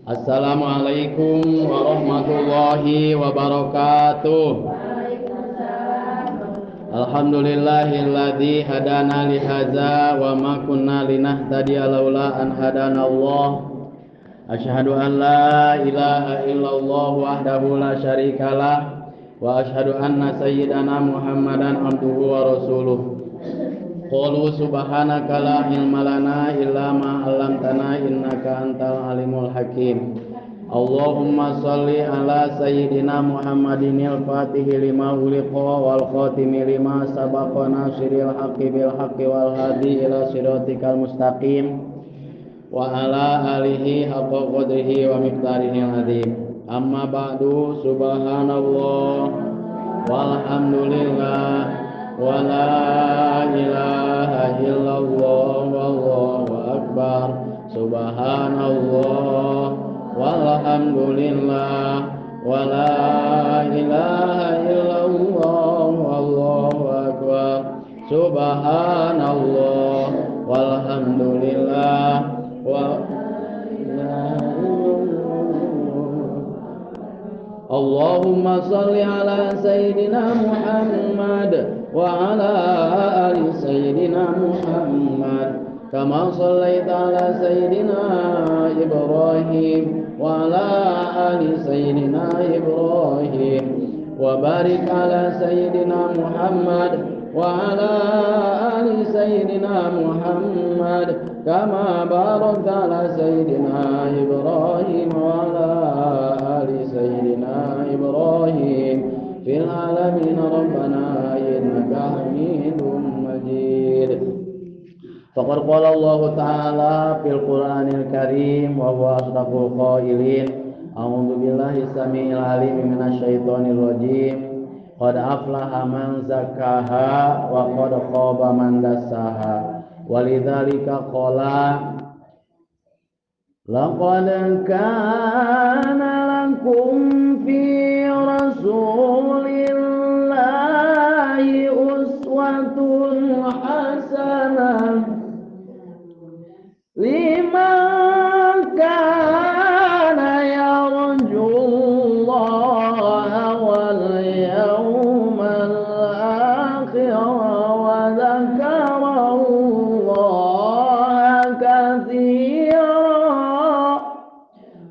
Assalamualaikum warahmatullahi wabarakatuh. Alhamdulillahilladzi hadana li hadza wa ma kunna linahtadiya laula an hadana Allah. Asyhadu an la ilaha illallah wahdahu la syarikalah wa asyhadu anna sayyidana Muhammadan abduhu wa rasuluh. Qalu subhanaka la ilma lana illa ma 'allamtana innaka antal alimul hakim. Allahumma shalli ala sayyidina Muhammadinil fatihi lima uliqa wal khatimi lima sabaqa nasiril haqqi bil haqqi wal hadi ila siratikal mustaqim wa ala alihi haqqa qadrihi wa miqdarihi azim. Amma ba'du, subhanallah walhamdulillah wa la ilaha illallah wallahu akbar. Subhanallah walhamdulillah wa la ilaha illallah wallahu akbar. Subhanallah walhamdulillah wa Allahumma salli ala sayyidina Muhammad wa ala ali sayyidina Muhammad kama sallaita ala sayyidina Ibrahim wa ala ali sayyidina Ibrahim wa barik ala sayyidina Muhammad wa ala ali sayyidina Muhammad kama barakta ala sayyidina Ibrahim wa ala ali sayyidina Ibrahim fil alamin rabbana innaka hamidum majid. Faqad qala Allah ta'ala fil Qur'anil Karim wa huwa asdaqul qailin. A'udzu billahi samiil alim minasy syaithanir rajim. Qad aflaha man zakkaha wa qad khaba man dassaha. Walidzalika qala laqad kana lakum fi rasulillahi uswatun hasanah liman kana yarjullaha wal yawmal akhir wa dzakara Allaha katsiran.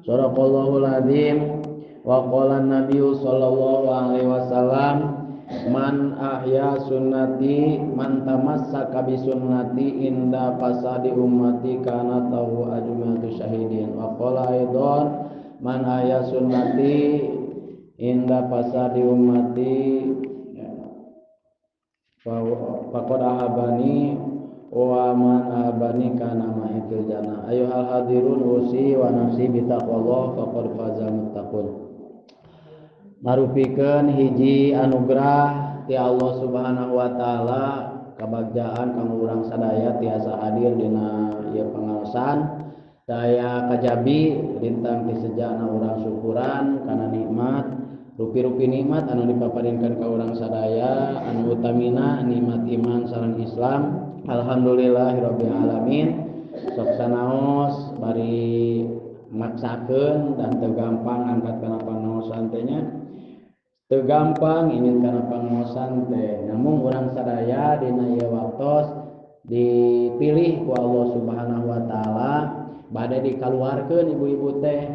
Shadaqallahul adzim. Wa qala an-nabiyyu sallallahu alaihi wasallam man ahya sunnati man tamassaka bi sunnati inda fasadi ummati kana tahu ajmatu syahidin. Wa qala aidan man ahya sunnati inda fasadi ummati faqad ahabani wa man ahabani kana ma'ikil jannah. Ayyuhal hadirun usi wa nafsi bi taqwallah faqad fazal muttaqun. Marupikeun hiji anugerah ti Allah Subhanahu wa taala kabagjaan kanggo urang sadaya tiasa hadir dina ieu pangaosan. Daya kajabi lintang ti sejana urang syukuran kana nikmat rupi-rupi nikmat anu dipaparinkeun ka urang sadaya anu utamina nikmat iman sareng Islam. Alhamdulillahirabbil alamin. Sok sanaos bari maksakeun dan teu gampang angkat kana pangaosan teh nya. Teu gampang ingin kana pangaosan teh. Namun urang sadaya dina ieu waktos dipilih ku Allah Subhanahu wa taala bade dikaluarkeun ibu-ibu teh.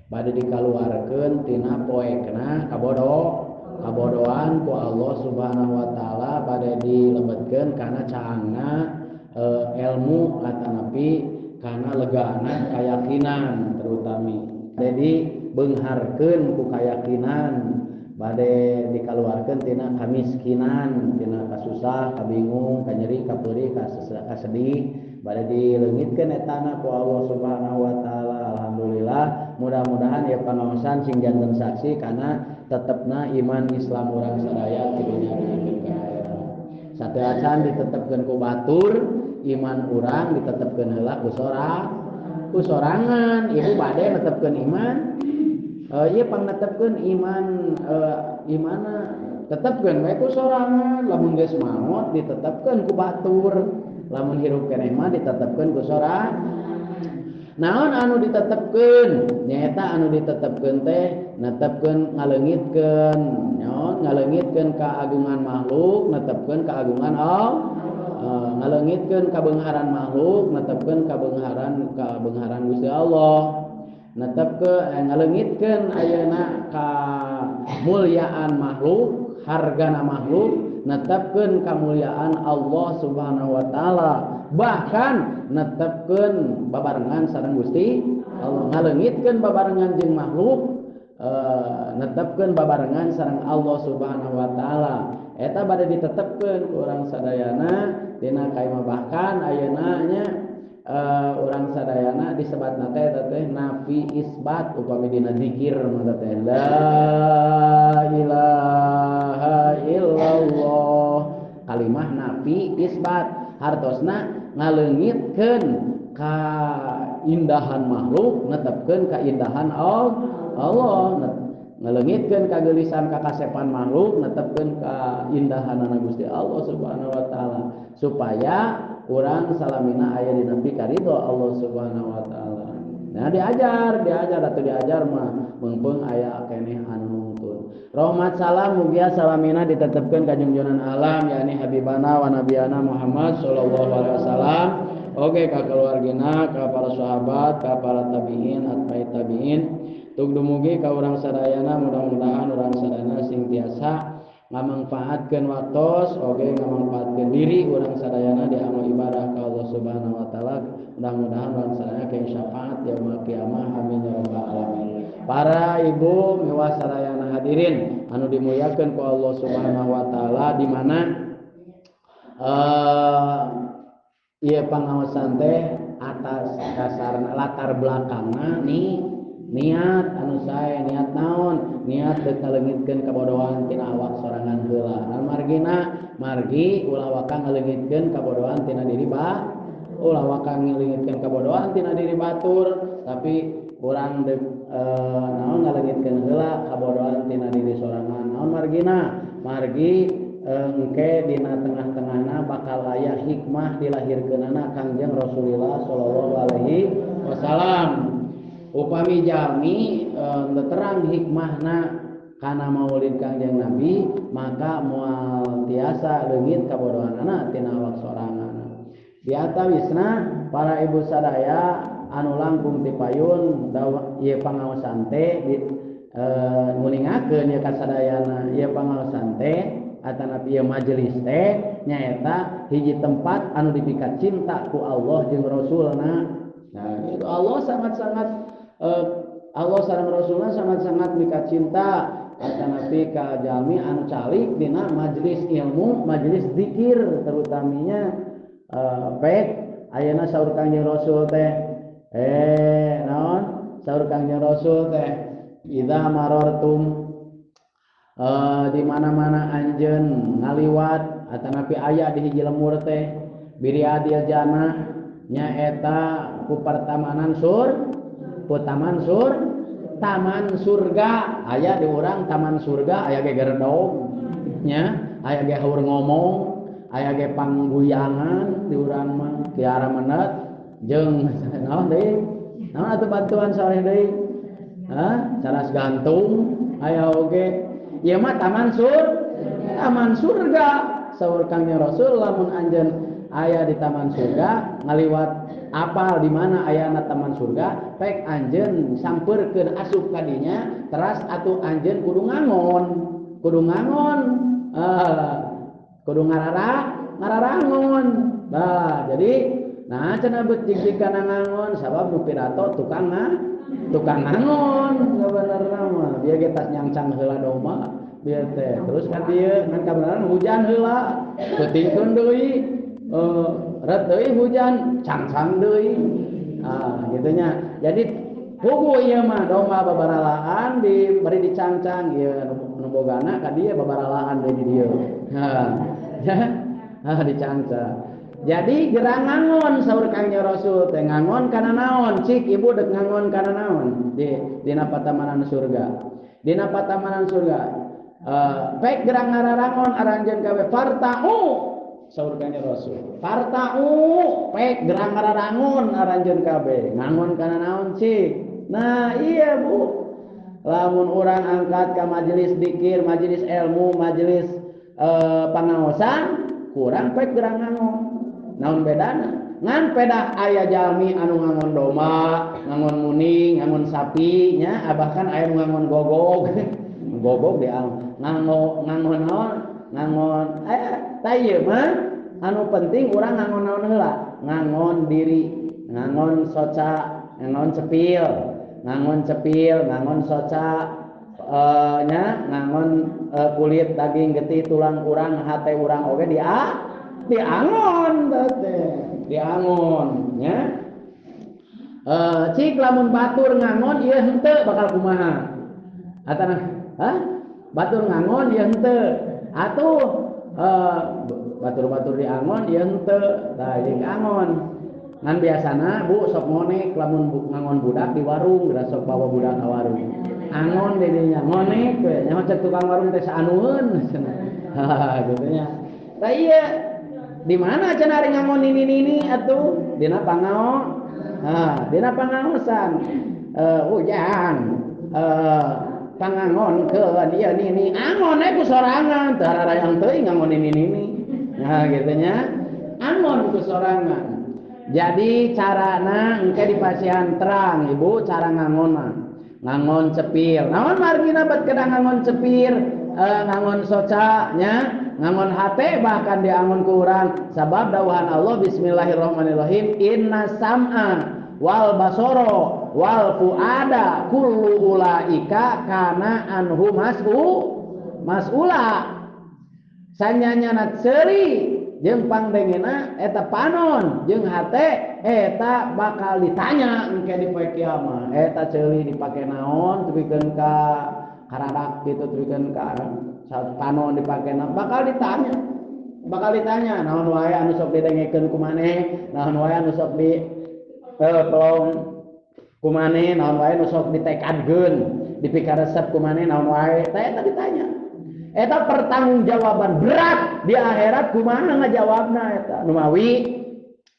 Bade dikaluarkeun tina poekna kabodohan ku Allah Subhanahu wa taala bade dilebetkeun kana caangna ilmu atanapi kana legaana keyakinan terutami. Jadi beungharkeun ku keyakinan bade dikaluarkeun tina kamiskinan, tina kasusah, kabingung, kanyeri, kapeuri, kasedih, bade dileungitkeun etana ku Allah Subhanahu wa taala. Alhamdulillah, mudah-mudahan ya pangaosan sing janten saksi kana tetepna iman Islam urang sadaya ti dunya jeung ka akhirat. Sateacan ditetepkeun ku batur, iman urang ditetepkeun heula ku sorangan. Ibu bade netepkeun iman ieu pangnetepkeun iman imana tetepkeun we ku sorangan. Lamun geus maot ditetepkeun ku batur, lamun hirup keneh mah ditetepkeun ku sorangan. naon anu ditetepkeun nyaeta anu ditetepkeun teh netepkeun ngaleungitkeun naon ngaleungitkeun kaagungan makhluk netepkeun kaagungan Allah ngaleungitkeun kabeungharan makhluk netepkeun kabeungharan Gusti Allah netepkeun ngaleungitkeun ayeuna kamulyaan makhluk hargana makhluk netepkeun kamulyaan Allah Subhanahu wa taala bahkan netepkeun babarengan sareng Gusti Allah ngaleungitkeun babarengan jeung makhluk netepkeun babarengan sareng Allah Subhanahu wa taala eta bade ditetepkeun ku urang sadayana dina kaima bahkan ayeuna nya urang sadayana disebatna teh nafi isbat upami dina zikir mah teh la ilaha illallah kalimah nafi isbat hartosna ngaleungitkeun kaindahan makhluk netepkeun kaindahan Allah ngaleungitkeun kageulisan kakasepan makhluk netepkeun kaindahanna Gusti Allah Subhanahu wa taala supaya urang salamina aya dina pikaridho Allah Subhanahu wa taala. Nah diajar atuh diajar mah mumpung aya keneh anu nuntun. Rahmat salam mugia salamina ditetepkeun ka junjungan alam yakni habibana wa nabiyana Muhammad sallallahu alaihi wasallam. Oge ka keluargina, ka para sahabat, ka para tabi'in, atba'i tabi'in. Tug dumugi ka urang sadayana mudah-mudahan urang sadayana sing tiasa ngamangpaatkeun waktos oge ngamangpaatkeun diri urang sadayana di amal ibadah ka Allah Subhanahu wa taala. Mudah-mudahan urang sadayana ke syafaat yaumul qiyamah amin ya rabbal alamin. Para ibu miwah sadayana hadirin anu dimuliakeun ku Allah Subhanahu wa taala di mana ieu pangaosan teh atas dasar latar belakangna niat anu sae niat naon niat teu ngaleungitkeun kabodohan tina awak sorangan heula margi ulah waka ngaleungitkeun kabodohan tina diri ulah waka ngaleungitkeun kabodohan tina diri batur tapi urang naon ngaleungitkeun heula kabodohan tina diri sorangan naon margi engke dina tengah-tengahna bakal aya hikmah dilahirkeunana Kangjeng Rasulullah sallallahu alaihi wasallam. Upami jalmi terang hikmahna kana maulid Kangjeng Nabi maka moal tiasa leungit kabodohanana tina awak sorangan. Di atawisna para ibu sadaya anu langkung ti payun ieu pangaosan teh nguningakeun ieu kasadayana ieu pangaosan teh atanapi ieu majelis teh nyaeta hiji tempat anu dipikat cinta ku Allah jeung Rasulna. Nah, itu Allah sangat-sangat Allah sareng Rasulna sangat-sangat mikat cinta atanapi ka jalmi anu calik dina majelis ilmu, majelis zikir terutaminya pek ayeuna saur Kangjeng Rasul teh naon saur Kangjeng Rasul teh idza marartum di mana-mana anjeun ngaliwat atanapi aya di hiji lemur teh biriadil jannah nyaeta ku pertamanan taman surga aya di urang taman surga aya ge gerdog nya aya ge haur ngomong aya ge pangguyangan di urang mah tiara menet jeung naon deui naon atuh bantuan soreh deui caras gantung aya oge ieu mah taman surga saur Kangjeng Rasul lamun anjeun aya di taman surga ngaliwat apal di mana ayana taman surga pek anjeun sampeurkeun asup ka dinya teras atuh anjeun kudu ngararangon jadi cenah beutik kana ngangon sabab nu pidato tukang ngangon sabenerna mah dia ge tas nyangcang heula domba dia teh terus kan dieu ngan kabenaran hujan heula peutingkeun deui ret deui hujan cangcang deui gitu nya jadi pugu ieu mah domba babaralahan diberi dicangcang ieu nu bogana ka dieu babaralahan deui di dieu dicangcang. Jadi gerang ngangon saur Kangjeng Rasul teh ngangon kana naon cik ibu dek ngangon kana naon dina patamanan surga pek gerang ngararangon aranjeun kabeh fartahu saur kanjeng Rasul. Farta'u pek gerang ngararangun aranjeun kabeh. Ngangon kana naon cik? Nah, iya Bu. Lamun orang angkat ke majelis dikir, majelis ilmu, majelis pangaosan, kurang pek gerang ngangon. Naon bedana? Ngan pedah aya jalmi anu ngangon domba, ngangon muning, ngangon sapi nya, bahkan aya ngangon gogog. Gogog dia ngangon naon? Ngangon tah ieu mah anu penting urang ngangon naon heula? Ngangon diri, ngangon soca, ngangon cepil, ngangon soca ngangon kulit daging getih tulang urang hate urang oge diangon diangon nya cik lamun batur ngangon ieu henteu bakal kumaha atana batur ngangon ieu henteu atuh batur-batur diangon ieu henteu tah jeung angon ngan biasana Bu sok ngonek lamun ngangon budak di warung geura sok bawa budak ka warung angon didinya ngonek we nyaho cek tukang warung teh saanueun gitu nya tah ieu di mana cenah ari ngangon ini atuh dina pangao dina pangaosan ujang pangangon keun ieu nini angon ku sorangan teu hararayang teuing ngangon ini nah gitu nya angon ku sorangan. Jadi carana engke dipasihan terang Ibu cara ngangon cepir. Naon margina bet kedah ngangon cepir, ngangon soca nya, ngangon hate bahkan diangon ku urang sabab dawuhan Allah bismillahirrahmanirrahim inna sam'a wal basoro wal fuada kullu ulaika kana anhu mas'ula. Sanyanyana ceuri jeung pangdengena eta panon jeung hate eta bakal ditanya engke di poe kiamat eta ceuli dipake naon tepikeun ka karadak kitu tepikeun ka panon dipake naon bakal ditanya naon wae anu sok didengekeun ku maneh naon wae anu sok di pelong ku maneh naon wae anu sok ditekadkeun dipikaresep ku maneh naon wae eta ditanya. Eta pertanggungjawaban berat di akhirat kumaha ngajawabna eta nu mawi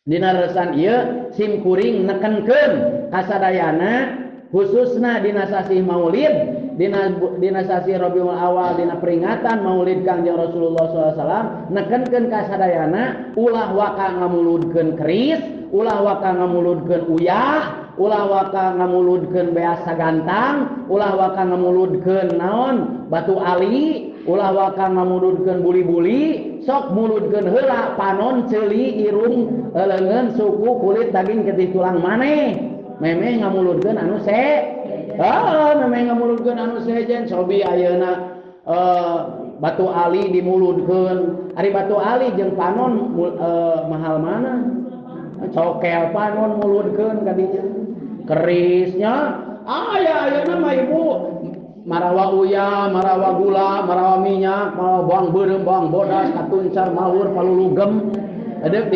dina resan ieu sim kuring nekenkeun kasadayana khususna dina sasi Maulid dina sasi Rabiul Awal dina peringatan Maulid Kangjeng Rasulullah SAW nekenkeun kasadayana ulah waka ngamuludkeun keris ulah waka ngamuludkeun uyah ulah waka ngamuludkeun beas sagantang ulah waka ngamuludkeun naon batu ali ulah waka ngamuludkeun buli-buli sok muludkeun heula panon ceuli irung leungeun suku kulit daging getih tulang maneh memeh ngamuludkeun anu memeh ngamuludkeun anu sejen sobi ayeuna batu ali dimuludkeun ari batu ali jeung panon mahal mana cokel panon muludkeun ka dinya kerisnya ayeuna mah Ibu marawa uyah, marawa gula, marawa minyak, marawa bawang beureum, bawang bodas, katuncar, mawur, palulugem, deuk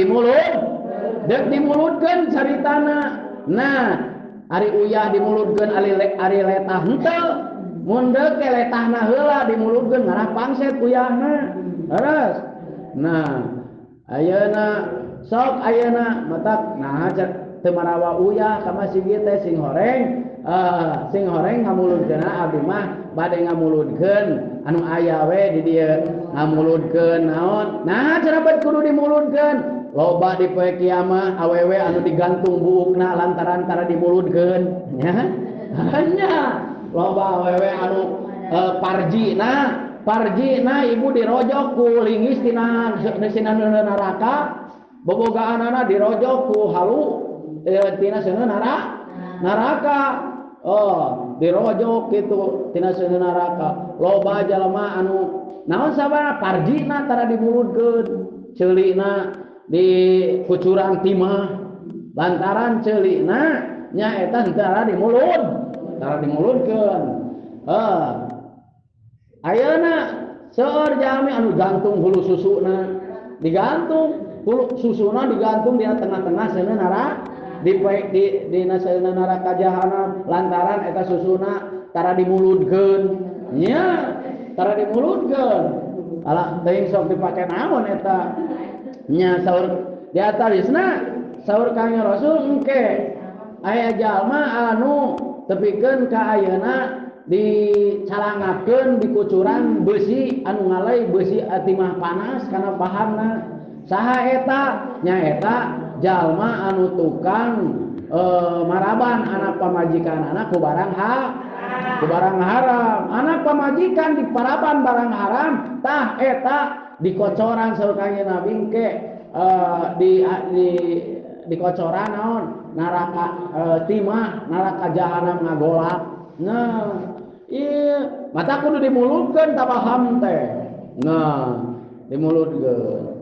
dimuludkeun caritana. Nah, ari uyah dimuludkeun ari letah henteu, mun deuk ke letahna heula dimuludkeun ngarah pangset uyahna. Leres. Nah, ayeuna sok ayeuna matak nah teu marawa uyah ka masjid teh sing horeng ngamuludkeun abdi mah bade ngamuludkeun anu aya we di dieu ngamuludkeun naon nah cara bet kudu dimuludkeun loba di poe kiamat awewe anu digantung buukna lantaran tara dimuludkeun nya hanya loba awewe anu parjina ibu dirojok ku linggis tina neraka bobogaanana dirojok ku halu tina seuneu neraka dirojok gitu tina seuneu neraka loba jalma anu naon sabana parjina tara dimuludkeun ceulina di kucuran timah lantaran ceulina nya eta tara dimuludkeun ayeuna seueur jalmi anu gantung hulu susuna digantung hulu susuna digantung di tengah-tengah seuneu neraka di neraka jahanam lantaran eta susuna tara dimuludkeun nya tara dimuludkeun ala teuing sok dipake naon eta nya saur di atarisna saur Kangjeng Rasul engke aya jalma anu tepikeun ka ayeuna dicalangakeun dikucuran besi anu ngalai besi atimah panas kana pahamna saha eta nyaeta jalma anu tukang maraban anak pamajikan anak ku barang haram anak pamajikan di paraban barang haram tah eta dikocoran saur Kangjeng Nabi engke di kocoran naon neraka timah neraka jahanam ngagolak nah iya mata kudu dimulutkeun tabaham teh nah dimulutkeun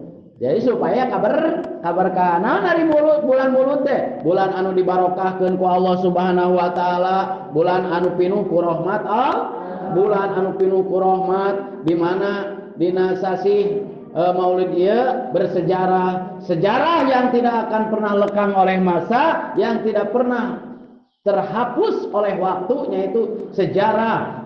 jadi supaya kabar kana dari bulan mulut teh bulan anu dibarokahkeun ku Allah Subhanahu wa taala bulan anu pinuh ku rahmat bulan anu pinuh ku rahmat di mana dina sasih Maulid ieu bersejarah sejarah yang tidak akan pernah lekang oleh masa yang tidak pernah terhapus oleh waktunya itu sejarah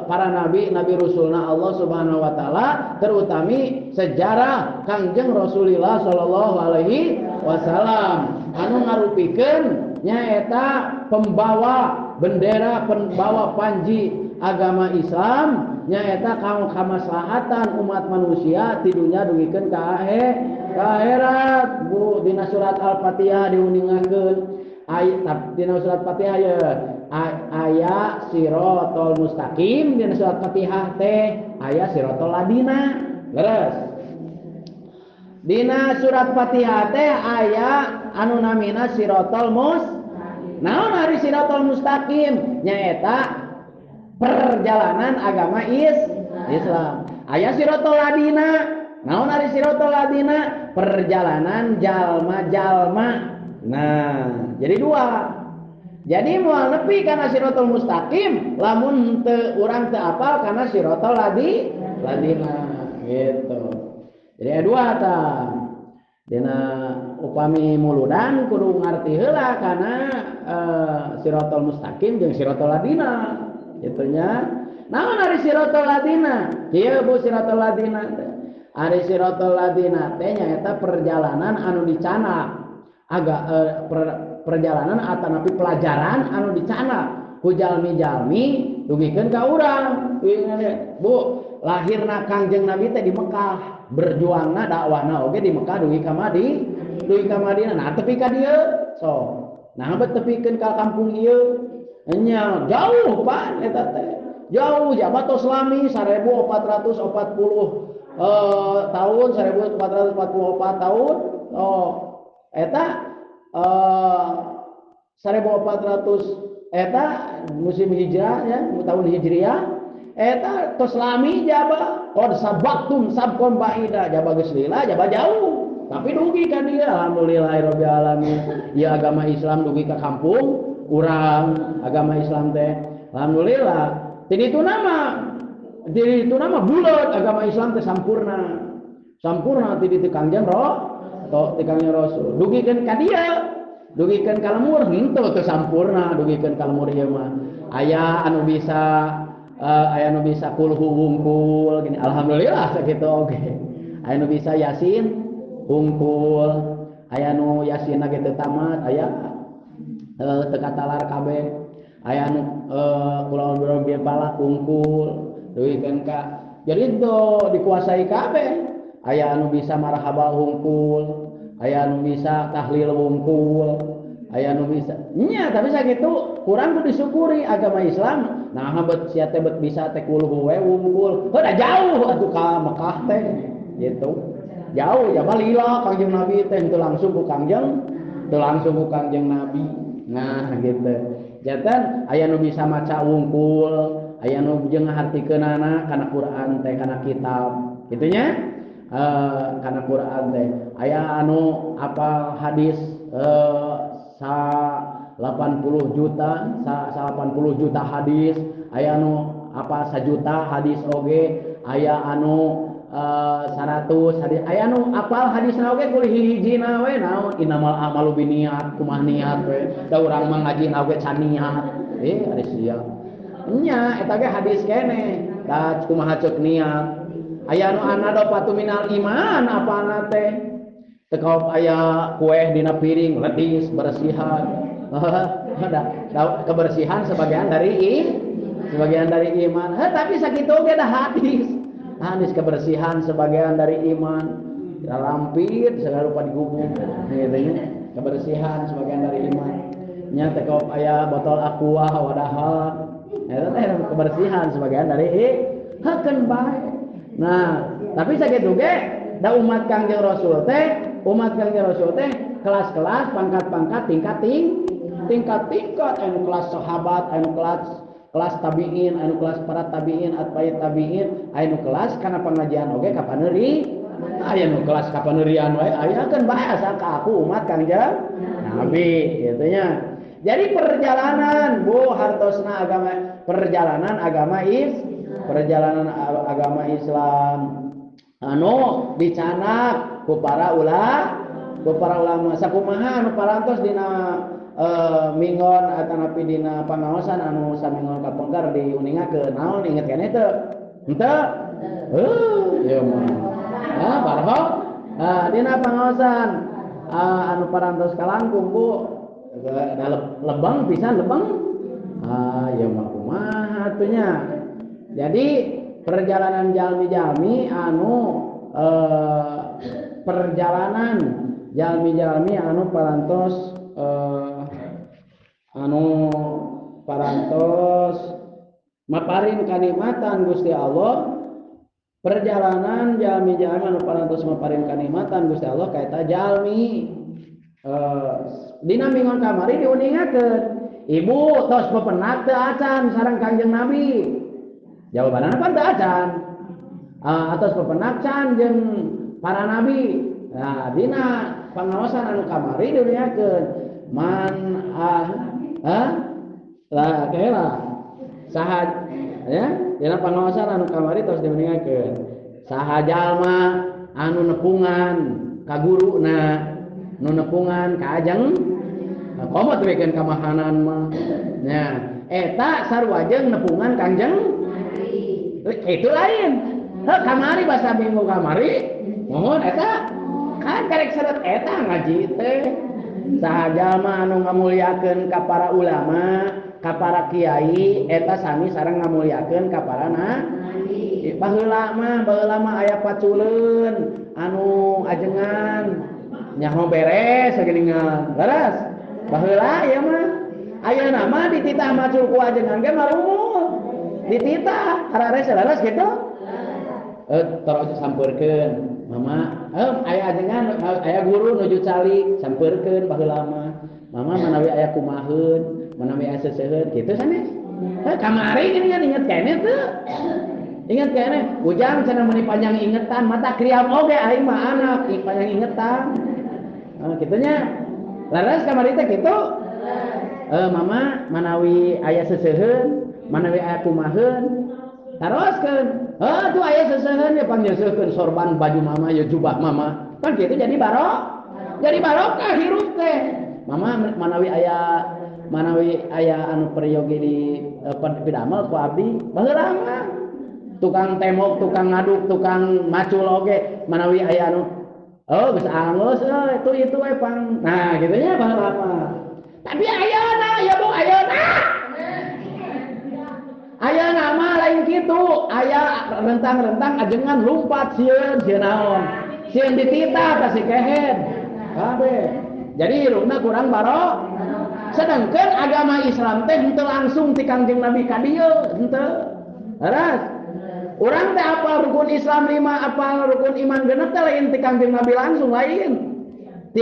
para nabi rasulna Allah Subhanahu wa taala terutami sejarah Kangjeng Rasulullah sallallahu alaihi wasallam anu ngarupikeun nyaeta pembawa bendera pembawa panji agama Islam nyaeta kaum kamaslahatan umat manusia ti dunya dugikeun ka akhirat bu dina surat Al-Fatihah diuningakeun dina surat Fatihah ya aya siratal mustaqim dina surat Fatihah teh aya siratal ladina leres dina surat Fatihah teh aya anu namina siratal naon ari siratal mustaqim nyaeta perjalanan agama Islam aya siratal ladina naon ari siratal ladina perjalanan jalma-jalma nah jadi dua jadi moal nepi kana siratal mustaqim lamun teu urang teu apal kana siratal ladina gitu jadi dua tah dina upami muludan kudu ngarti heula kana siratal mustaqim jeung siratal ladina itunya naon ari siratal ladina ieu bu siratal ladina ari siratal ladina teh nyaeta perjalanan anu dicana agak perjalanan atanapi pelajaran anu dicana ku jalmi-jalmi dugikeun ka urang bu lahirna Kangjeng Nabi teh di Mekah berjuangna dakwahna oge di Mekah dugi ka Madinah nah tepi ka dieu so nah bet tepikeun ka kampung ieu nya jauh pan eta teh jauh jabat tos lami 1440 tahun 1444 tahun oh eta 1400 eta musim hijrah ya tahun hijriah eta tos lami jaba qad sabaqtum sabqan ba'ida jaba geus lila jaba jauh tapi dugi ka dia alhamdulillahirabbil alamin ya agama Islam dugi ka kampung urang agama Islam teh alhamdulillah jadi itu nama bulat agama Islam teh sampurna ti di Kangjeng Rasul dugikeun ka dia dugikeun ka lemur henteu teu sampurna dugikeun ka lemur ieu mah aya anu bisa kulhu hungkul gini alhamdulillah sakitu oge aya anu bisa yasin hungkul aya nu yasinna ge teu tamat aya teu katalar kabeh aya anu kulawan berbagai pala hungkul dugikeun ka jadi itu dikuasai kabeh aya anu bisa marhaba hungkul aya anu bisa tahlil hungkul aya anu bisa nya tapi sakitu kurang kudu disyukuri agama Islam nah bet sia teh bet bisa teh kulhu we hungkul heuh jauh atuh ka Mekah teh gitu jauh ya lila Kangjeng Nabi teh teu langsung ku Kangjeng Nabi nah gitu jatan aya nu bisa maca wungkul aya nu jeung ngahartikeunana kana Quran teh kana kitab gitunya kana Quran teh aya anu apal hadis 80 juta hadis aya anu apa 1 juta hadis oge aya anu 100 hadis aya anu apal hadisna oge kuliah hiji-hijina we naon innamal a'malu binniyat kumaha niat we da urang mah ngajina oge can niat ari sia nya eta ge hadis keneh da kumaha ceuk niat aya anu anna dopatu minal iman apana teh teu aya kue dina piring ledis bersihan. Kebersihan sebagian dari iman. Tapi sakitu oge da hadis kebersihan sebagian dari iman. Lampir segala rupa digubung gitu nya. Kebersihan sebagian dari iman. Nya teu aya botol aqua wadahan. Eta teh kebersihan sebagian dari hakeun bae. Nah, tapi sakitu ge da umat Kangjeng Rasul teh kelas-kelas, pangkat-pangkat, tingkat-tingkat, anu kelas sahabat, anu kelas tabiin, anu kelas para tabiin, atba'ut tabiin, anu kelas kana pengajian oge ka paneuri, aya nu kelas ka paneurian wae, aya kan bae asal ka aku umat Kangjeng Nabi kitu nya. Jadi perjalanan agama Islam anu dicanak ku para ulama sakumaha anu parantos dina mingon atanapi dina pangaosan anu samingon kapengker diuningakeun naon inget keneh teu henteu ieu mah barho dina pangaosan anu parantos kalangkung ku lebeng pisan ieu mah kumaha atuh nya. Jadi perjalanan jalmi-jalmi anu parantos maparin kanikmatan Gusti Allah. Perjalanan jalmi-jalmi anu parantos maparin kanikmatan Gusti Allah kaeta jalmi dina mingon kamari diuningakeun ibu tos pepenak teu acan sareng Kangjeng Nabi. Jawabanna apa teu acan. Atos pepenak can jeung para nabi. Nah, dina pangaosan anu kamari diuningakeun man lah kaela saha ya dina pangaosan anu kamari tos diuningakeun saha jalma anu nepungan ka guruna nu nepungan ka ajeng komo teu wekeun kamahanan mah nya eta sarua jeung nepungan Kangjeng itu lain. Kamari basa minggu kamari mohon eta kan karek seret eta ngaji teh saha jalma anu ngamulyakeun ka para ulama ka para kiai eta sami sareng ngamulyakeun ka para nabi. Baheula mah aya paculeun anu ajengan nyaho beres sageningan leres baheula ieu mah ayeuna mah dititah macul ku ajengan ge marumul dititah harares leres kitu terus sampeurkeun mama aya ajengan aya guru nuju calik sampeurkeun baheula mah mama manawi aya kumaheun manawi aya seseueun kitu sanes kamari geuningan inget keneh teu inget keneh ujang cenah meuni panjang ingetan mata kriam oge aing mah anak panjang ingetan kitunya laras kamari teh kitu mama manawi aya seseueun manawi aya kumaheun taroskeun tuh aya seseueun ya panggilkeun sorban baju mama ya jubah mama kan kitu jadi barokah hirup teh mama manawi aya anu peryogi di pidamel ku abdi baheula mah tukang temok tukang ngaduk tukang macul oge manawi aya anu geus angeus itu we pang nah kitu nya baheula mah tapi ayeuna ya Bu ayeuna mah lain kitu aya rentang-rentang ajengan lumpat sieun naon sieun dititah ka si kehed kabeh jadi hirupna kurang barok sedangkan agama Islam teh henteu langsung ti Kangjeng Nabi ka dieu henteu leres urang teh apal rukun Islam 5 apal rukun iman genep teh lain ti Kangjeng Nabi langsung lain ti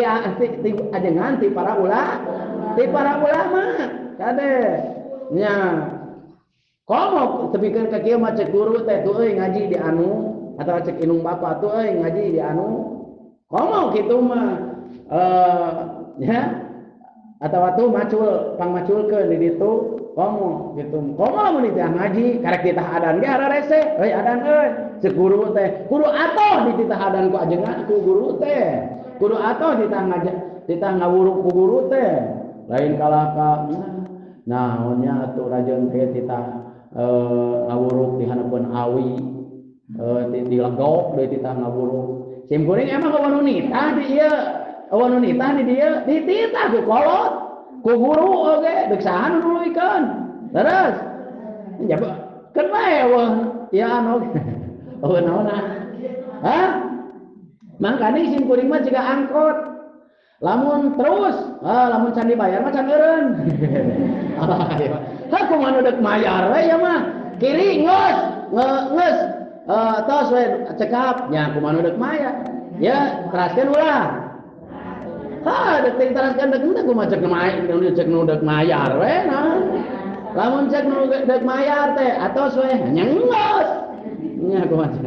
ajengan ti para ulama kade nya komo tepikeun ka kieu mah cek guru teh tuh euy ngaji di anu atawa cek inung bapa tuh euy ngaji di anu komo kitu mah ya atawa tuh pangmaculkeun di ditu komo gitu komo lamun dititah ngaji karek ditah adan ge hararese euy adan euy cek guru teh kudu atoh dititah adan ku ajengan ku guru teh kudu atoh ditah ngawuruk ku guru teh lain kalaka naonnya atuh rajeun teh ditah ngawuruk di hanapeun awi di legok deui ditah ngawuruk Simkuring emang kawan wanita di dia, kawan wanita di dia, dititah ku kolot, ku guru oke, deksahan dulu ikan, terus, jawab, kenapa ya anu, oh naona, hah? Makanya simkuring mah juga angkot, lamun terus, lamun can dibayar mah can eureun, hah kumaha dek mayar we ya mah, kiri ngeus. Tos we cekap nya kumaha dek mayar ya teraskeun ulah dek teraskeun dek teh kumaha cek nu dek mayar we nah lamun cek nu dek mayar teh atos we nya geus nya kumaha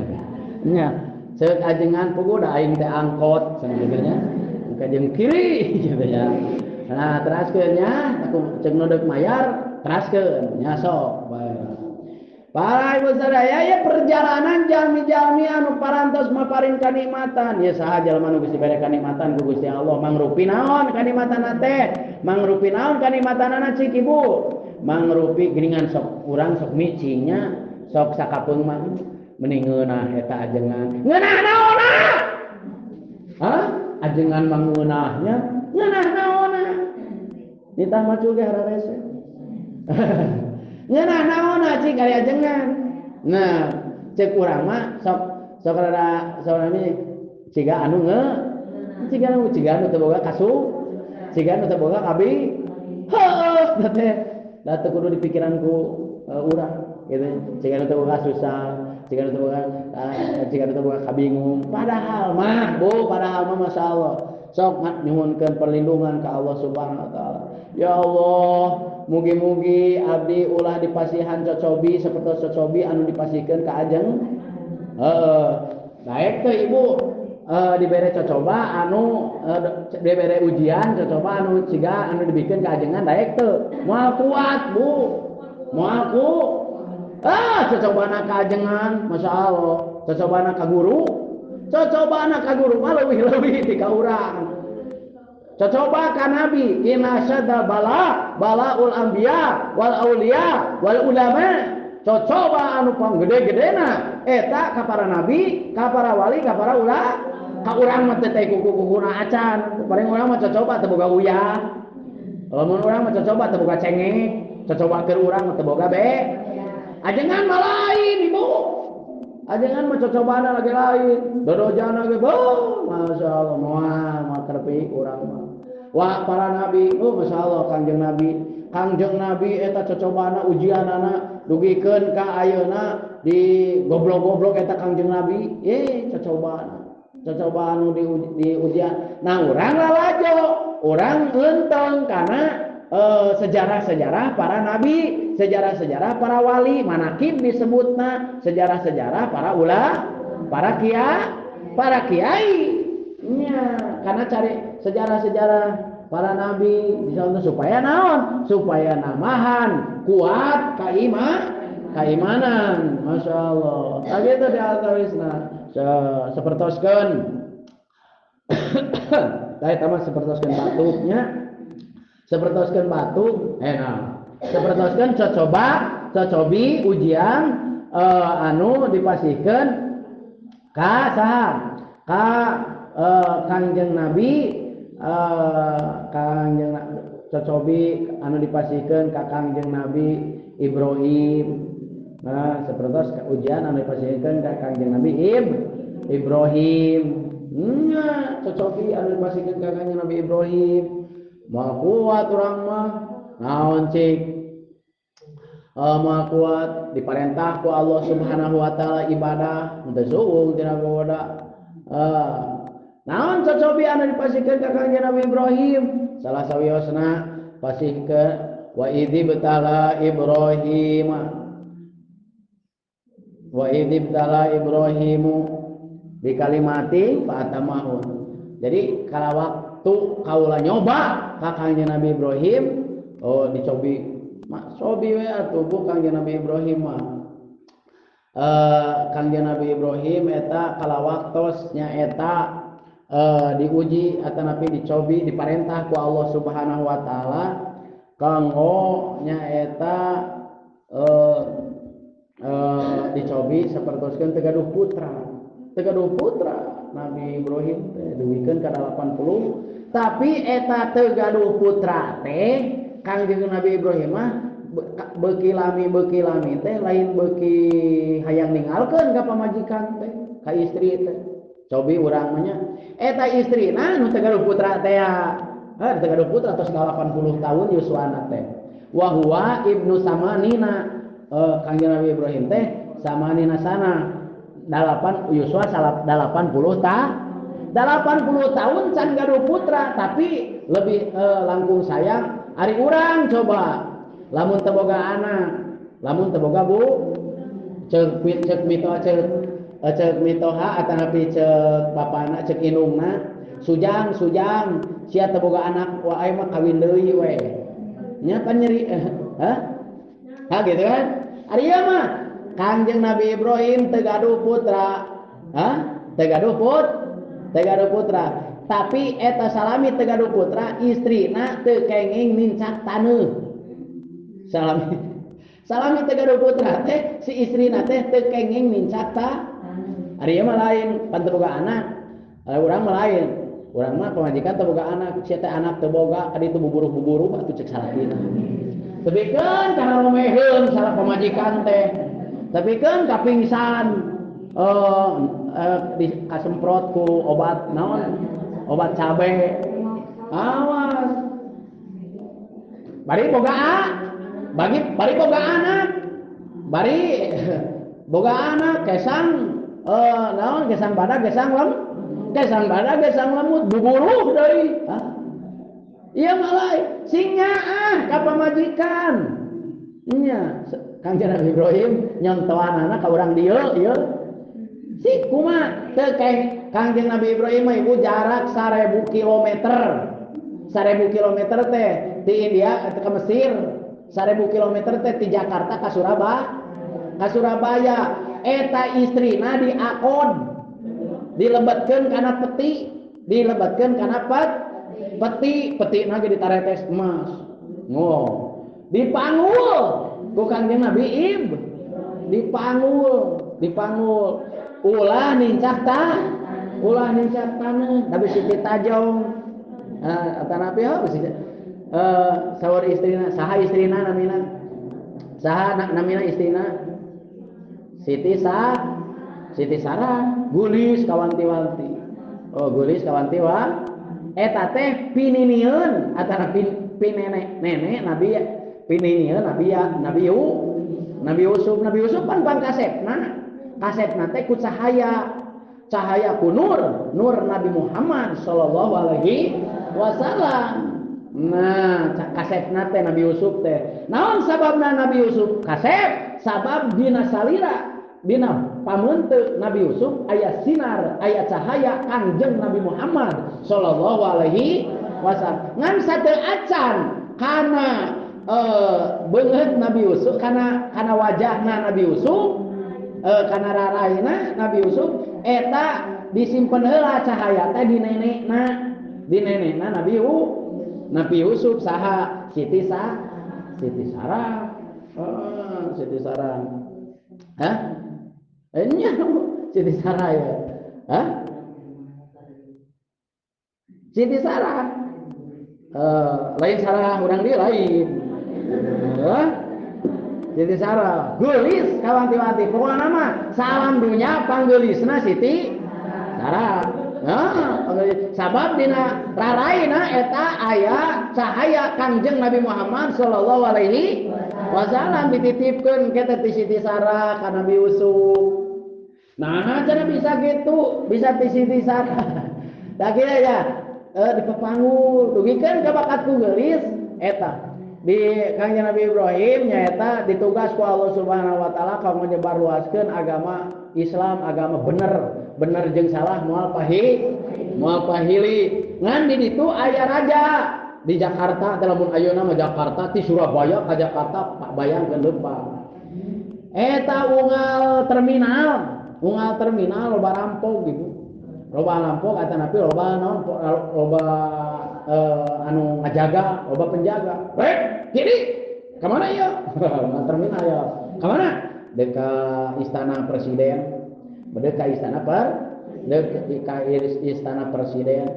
nya ceuk ajengan pugu da aing teh angkot cenah ka jeung kiri gitu ya nah teraskeun nya aku cek nu dek mayar teraskeun nya sok bae. Para ibu sadaya ya perjalanan jalmi-jalmi anu parantos maparin kanikmatan ya saha jalma nu geus dibere kanikmatan ku Gusti Allah mangrupi naon kanikmatan teh mangrupi naon kanikmatanana cik ibu mangrupi geuningan sok urang sok micingnya sok sakapeung mah mending ngeunah eta ajengan ngeunah naonna ajengan mangeunahnya ngeunah naonna ditah macu ge hararese ngeunah naonna cik ari ajengan nah cek urang mah sok rada ini ciga anu ciga anu teu boga kasu ciga anu teu boga kabi heuh da teh kudu dipikiranku urang gitu ciga anu teu boga susah ciga anu teu boga kabingung padahal mah masyaallah sok nyuhunkeun perlindungan ka Allah Subhanahu wa taala ya Allah mugi-mugi abdi ulah dipasihan cocobi sapertos cocobi anu dipasikeun ka ajeng daek teh ibu dibere cocoba anu dibere ujian cocoba anu ciga anu dibikeun ka ajengan daek teu moal kuat bu moal ku cocobana ka ajengan masyaallah cocobana ka guru mah leuwih ti ka urang cocoba ka nabi inna syadda balaul anbiya wal auliya wal ulama cocoba anu panggede-gedena eta ka para nabi ka para wali ka para ulama ka urang mah teh kuku-kukuna acan paling urang mah cocoba teu boga uyah lamun urang mah cocoba teu boga cengeng cocoba keur urang mah teu boga be ajengan mah lain ibu ajengan mah cocobana lagi lain dodojana ge masyaallah moal terpi urang mah wah para nabi masyaallah kangjeng nabi eta cocobana ujianana dugikeun ka ayeuna di goblok-goblok eta kangjeng nabi cocoba anu di ujian nah urang lalajo urang leunteng kana sejarah-sejarah para nabi, sejarah-sejarah para wali, manakib disebutna, sejarah-sejarah para para kiai. Nya, karena cari sejarah-sejarah para nabi bisa untuk supaya naon? Supaya namahan kuat keimanan. Masya Allah. Tadi itu di altawisna sepertoskeun. Tadi tamat sepertoskeun batuknya. Sepertoskeun batu sepertoskeun cocobi ujian anu dipasihkeun ka saha ka kangjeng nabi cocobi anu dipasihkeun ka kangjeng nabi Ibrahim sepertos ujian anu dipasihkeun ka kangjeng nabi Ibrahim cocobi anu dipasihkeun ka kangjeng nabi Ibrahim mau kuat orang mah naon cik mau kuat diperintah ku Allah Subhanahu wa taala ibadah teu suung tina goda naon cocobi anu dipasihkeun ka kanjeng Nabi Ibrahim salah sawiosna pasihkeun wa idzi betala Ibrahimu di kalimati fa atamahun jadi kalau waktu kaula nyoba ka kanjeng Nabi Ibrahim dicobi sobi we atuh bu kanjeng Nabi Ibrahim mah kanjeng Nabi Ibrahim eta kalawaktosnya eta diuji atau nabi dicobi diperintah ku Allah Subhanahu wa taala kanggo nya eta dicobi sapertoskeun teu gaduh putra Nabi Ibrahim duwikeun ka 80 tapi eta teu gaduh putra teh Kangjeng Nabi Ibrahim mah beuki lami teh lain beuki hayang ninggalkeun ka pamajikan teh ka istri teh cobi urang mah nya eta istrina nu teu gaduh putra teh teu gaduh putra tos 80 tahun yuswana teh wa huwa ibnu samanina Kangjeng Nabi Ibrahim teh samanina sana 80 tahun can gaduh putra tapi lebih langkung sayang ari urang coba lamun teu boga anak lamun teu boga bu ceuk mitoha atanapi ceuk bapana ceuk indungna sujang sia teu boga anak wae mah kawin deui we nya pan nyeri gitu kan ari ieu mah Kangjeng Nabi Ibrahim teu gaduh putra teu gaduh putra tapi eta salami teu gaduh putra istrina teu kenging mincak taneuh salami teu gaduh putra teh si istrina teh teu kenging mincak ari ieu mah lain pan teu boga anak urang mah lain urang mah pamajikan teu boga anak sia teh anak teu boga ka ditu buburu atuh cek salakina tebikeun kana romeheun salah pamajikan teh tebikeun ka pingsan kasemprot ku obat naon obat cabe awas bari boga anak bari boga anak kesang naon gesang badag gesang lemut buburu deui ieu mah lain singnya ka pamajikan nya Kangjeng Nabi Ibrahim nyontohanana ka urang dieu ieu si kumaha teu Kangjeng Nabi Ibrahim mah ibu jarak 1000 kilometer teh di India ke Mesir 1000 kilometer teh di Jakarta ka Surabaya eta istrina diakon dilebetkeun kana peti peti na ge ditaretes emas dipanggul ku Kangjeng Nabi dipanggul ulah nincak taneuh Nabi Siti Tajong atanapi saur istrina saha namina istrina Siti Sarah gulis kawanti-wanti eta teh pininieun atana pinene Nabi pininieun Nabi Yusuf pan kasepna teh ku cahaya ku nur Nabi Muhammad sallallahu alaihi wasallam nah kasepna teh Nabi Yusuf teh naon sababna Nabi Yusuf kasep sabab dina salira dina pamunteun Nabi Yusuf aya sinar aya cahaya Kangjeng Nabi Muhammad sallallahu alaihi wasallam ngan sateu acan kana beungeut Nabi Yusuf kana wajahna Nabi Yusuf kana raraina Nabi Yusuf eta disimpen heula cahaya teh di nenekna Nabi Yusuf saha Siti Sarah Siti Sarah nya Siti Sarah ya Siti Sarah lain Sarah urang dia lain Siti Sarah geulis kawanti-wanti pokona mah salam dunya panggeulisna Siti Sarah sabab dina raraina eta aya cahaya Kangjeng Nabi Muhammad sallallahu alaihi wasallam dititipkeun ke ti Siti Sarah ka Nabi Yusuf nah cara bisa gitu bisa ti Siti Sarah da kira ya dipepanggul dugikeun ka bakatku geulis eta di Kangjeng Nabi Ibrahim nyaeta ditugas ku Allah Subhanahu wa taala kanggo nyebarluaskeun agama Islam agama bener jeung salah moal pahili ngan di ditu aya raja di Jakarta lamun ayeuna mah Jakarta ti Surabaya ka Jakarta bayangkeun leumpah eta unggal terminal loba rampok gitu loba rampok atanapi loba naon loba anu ngajaga loba penjaga kiri kemana ya terminal ya kemana deka istana presiden berdeka istana di istana presiden.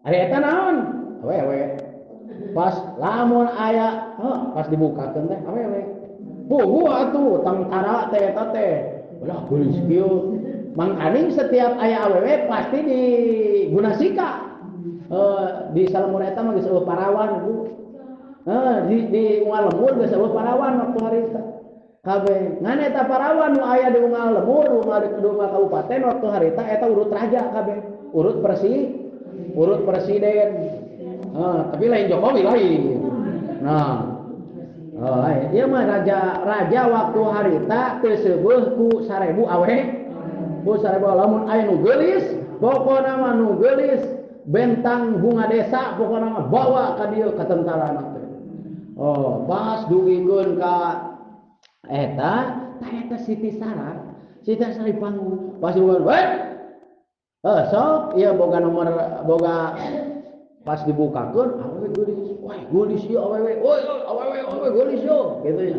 Ari eta naon? Awewe. Pas lamun aya, pas dibukakeun teh awewe. Puguh atuh tentara teh eta teh. Ulah geulis kieu. Mang Aning setiap aya awewe pasti digunasika. Di Salemur eta mah geus parawan Bu. Di Ungal Lembur geus parawan waktu harita. Kabeh ngan eta parawan nu aya di Ungal Lembur, Ungal kabupaten waktu harita eta urut raja kabeh. Urut presiden. Tapi lain Jokowi lain. Ieu mah raja waktu harita teu seueuh ku 1000 awe. Bu 1000 lamun aya nu geulis, pokona mah nu geulis bentang bunga desa pokona mah bawa ka dieu ka tentarana teh. Pas dugikeun ka eta Siti Sarah panggung. Pas dugikeun, sok ieu boga nomor boga pas dibukakeun awewe geulis. Wah, geulis ieu awewe. Awewe geulis ieu kitu nya.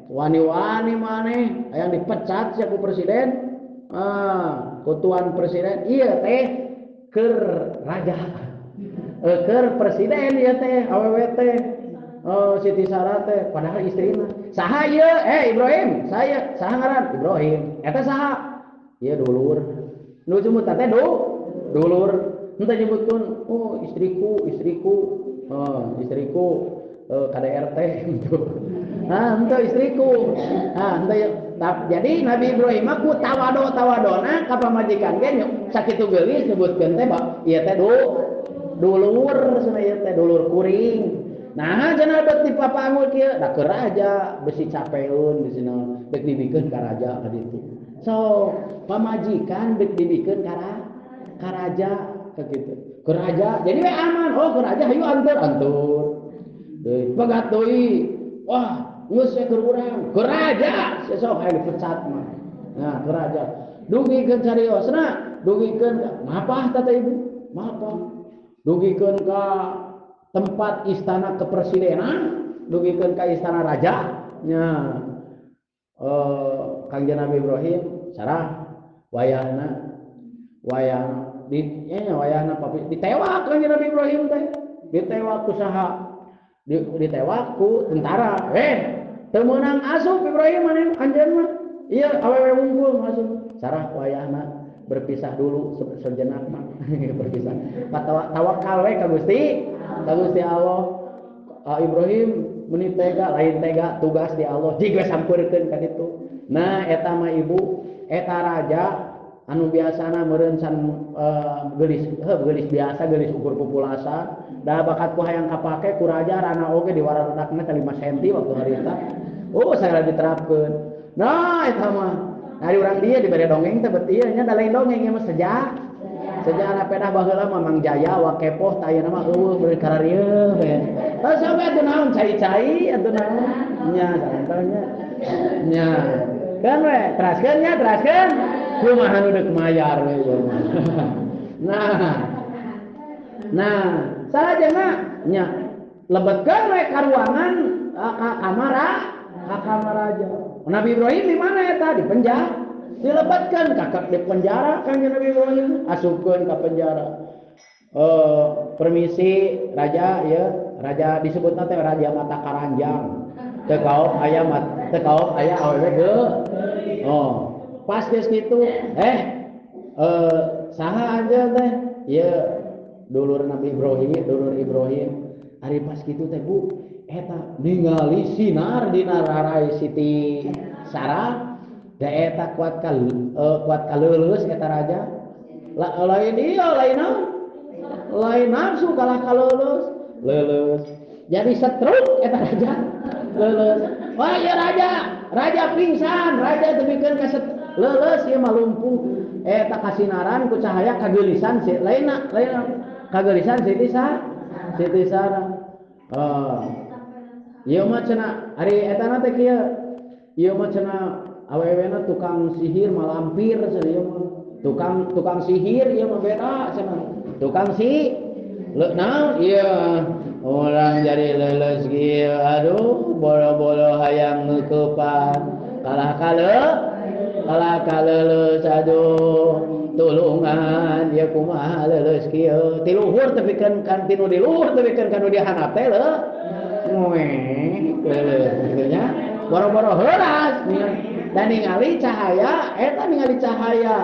Wani-wani maneh aya dipecat sia ku presiden. Ku tuan presiden ieu teh keur raja. Keur presiden ieu teh awewe teh. Siti Sarah teh padahal istrina. Saha ieu? Ibrahim. Saya saha ngaran? Ibrahim. Eta saha? Ieu dulur. Nu jemut teh dulur. Henteu nyebutkeun istriku. Istriku KDRT gitu. Henteu istriku. Henteu. Jadi Nabi Ibrahim mah ku tawadona ka pamajikan ge sakitu geulis nyebutkeun teh ieu teh dulur cenah ieu teh dulur kuring. Nah cenah beuti papanggul kieu da keur raja besi capeun di sini dek dibikeun ka raja ka ditu. So pamajikan dek dibikeun ka raja gitu. Ke raja jadi we aman. Ke raja hayu antur. Deui pegat deui. Wah, geus keur urang. Ke raja sesok aya dipecat mah. Nah, ke raja. Dugikeun cariosna, dugikeun maaf tata ibu. Maaf. Dugikeun ka tempat istana kepresidenan, dugikeun ka istana raja nya. Kangjeng Nabi Ibrahim sarah wayahna wayahna ditewak Kangjeng Nabi Ibrahim teh. Ditewak ku saha? Ditewak ku tentara. Teu meunang asup Ibrahim maneh anjeun mah. Ieu awewe wungkul asup. Sarah wayahna berpisah dulu sejenak mah. Berpisah. Tawakal we ka Gusti Allah. Ibrahim meuni tega lain tega tugas di Allah jiga sampeurkeun ka ditu. Nah eta mah ibu eta raja anu biasana meureun can geulis biasa geulis ukur populasi da bakat ku hayang kapake ku raja rana oge diwaradakna ka 5 cm waktu harita sagala diterapkeun. Nah eta mah ari urang dieu dibere dongeng teh beuti ieu nya da lain dongeng mah sejarah pedah baheula Mamang Jaya wakepoh tah ayeuna mah eueuh beureun kararieuh we. Sampai atuh naon cai-cai atuh naon nya santonya nya kan we teraskeun kumaha nu deuk mayar we. Nah salajengna nya lebetkeun we ka ruangan ka kamar aja. Nabi Ibrahim di mana eta? Di penjara. Dilebetkeun kakak di penjara Kangjeng Nabi Ibrahim asupkeun ka penjara. Permisi raja ya, raja disebutna teh raja mata karanjang. Teu kaop aya awewe geuh. Pas geus kitu saha aja teh ieu dulur Nabi Ibrahim ari pas kitu teh Bu eta ningali sinar dina rarai Siti Sarah da eta kuat kaleuleus eta raja lain nafsu kalah kaleuleus jadi setruk eta raja leuleus. Wah ya raja pingsan raja tepikeun ka leuleus ieu mah lumpuh eta kasinaran ku cahaya kageurisan lainna kageurisan Siti Sarah. Ieu mah cenah ari eta na teh kieu ieu mah cenah awewena tukang sihir malampir cenah ieu mah tukang sihir ieu mah beda cenah tukang naon ieu orang jadi leuleus kieu aduh bolo-bolo hayang ngeukepan kalah Alaka leuleus aduh tulungan ya kumaha leuleus kieu ti luhur tepikeun kan tinu di luhur tepikeun kanu di handap teh leuh leuleus nya boro-boro heuras dan ningali cahaya eta ningali cahaya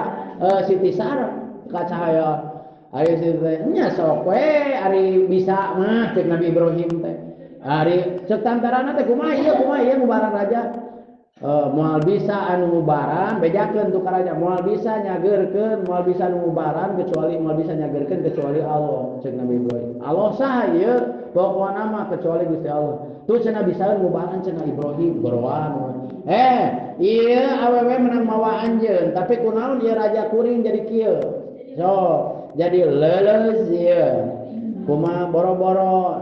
Siti Sarah ka cahaya ari Siti nya sok we ari bisa mah cek Nabi Ibrahim teh ari cek tantarana teh kumaha ieu mubaran raja moal bisa anu ngubaran bejakeun tu ka raja moal bisa nyageurkeun moal bisa anu ngubaran kecuali moal bisa nyageurkeun kecuali Allah ceuk Nabi Ibrahim Allah saha ieu pokona mah kecuali Gusti Allah tu cenah bisa ngubaran cenah Ibrahim goroan ieu awewe menang mawa anjeun tapi kunaon ieu raja kuring jadi kieu so jadi leuleus ieu kumaha boro-boro